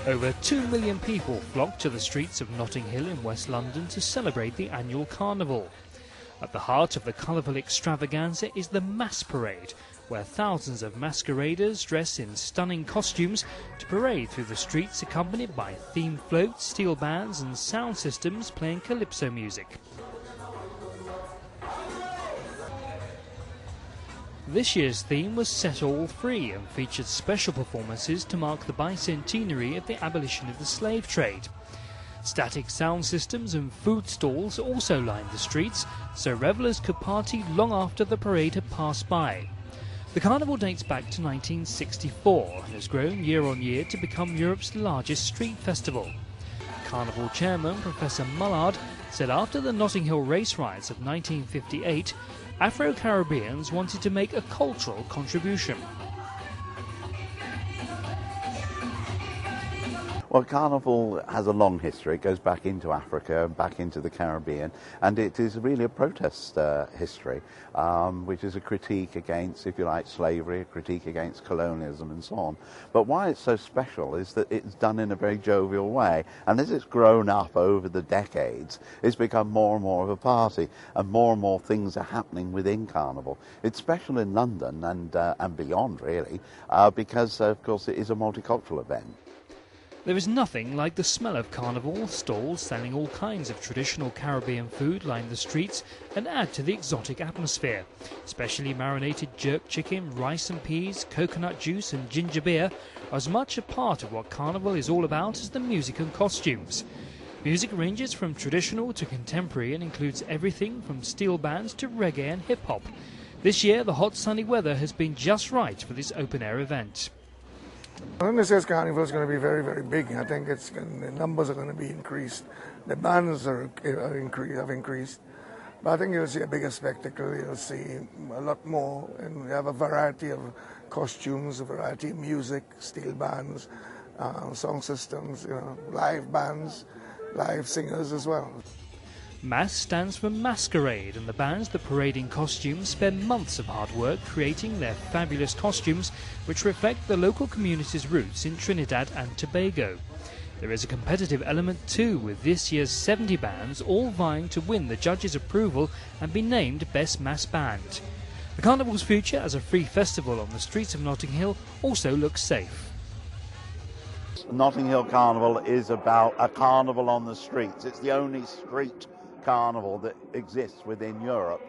Over 2 million people flocked to the streets of Notting Hill in West London to celebrate the annual Carnival. At the heart of the colourful extravaganza is the Mass Parade, where thousands of masqueraders dress in stunning costumes to parade through the streets accompanied by themed floats, steel bands and sound systems playing calypso music. This year's theme was Set All Free and featured special performances to mark the bicentenary of the abolition of the slave trade. Static sound systems and food stalls also lined the streets, so revellers could party long after the parade had passed by. The carnival dates back to 1964 and has grown year on year to become Europe's largest street festival. Carnival chairman Professor Mullard said after the Notting Hill race riots of 1958, Afro-Caribbeans wanted to make a cultural contribution. Well, Carnival has a long history. It goes back into Africa, back into the Caribbean, and it is really a protest history, which is a critique against, if you like, slavery, a critique against colonialism and so on. But why it's so special is that it's done in a very jovial way, and as it's grown up over the decades, it's become more and more of a party, and more things are happening within Carnival. It's special in London and beyond, really, because, of course, it is a multicultural event. There is nothing like the smell of Carnival. Stalls selling all kinds of traditional Caribbean food line the streets and add to the exotic atmosphere. Specially marinated jerk chicken, rice and peas, coconut juice and ginger beer are as much a part of what Carnival is all about as the music and costumes. Music ranges from traditional to contemporary and includes everything from steel bands to reggae and hip-hop. This year the hot sunny weather has been just right for this open-air event. I think this year's carnival is going to be very, very big. I think the numbers are going to be increased. The bands have increased. But I think you'll see a bigger spectacle. You'll see a lot more. And we have a variety of costumes, a variety of music, steel bands, song systems, live bands, live singers as well. Mass stands for masquerade, and the bands that parade in costumes spend months of hard work creating their fabulous costumes which reflect the local community's roots in Trinidad and Tobago. There is a competitive element too, with this year's 70 bands all vying to win the judges' approval and be named Best Mass Band. The Carnival's future as a free festival on the streets of Notting Hill also looks safe. Notting Hill Carnival is about a carnival on the streets. It's the only street carnival that exists within Europe.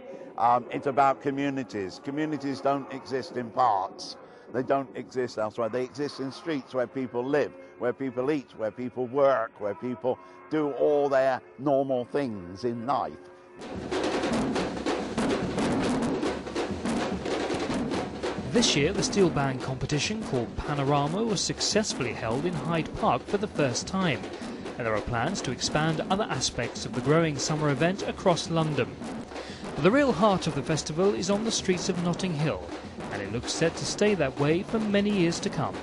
It's about communities. Communities don't exist in parks. They don't exist elsewhere. They exist in streets where people live, where people eat, where people work, where people do all their normal things in life. This year, the steel band competition called Panorama was successfully held in Hyde Park for the first time, and there are plans to expand other aspects of the growing summer event across London. But the real heart of the festival is on the streets of Notting Hill, and it looks set to stay that way for many years to come.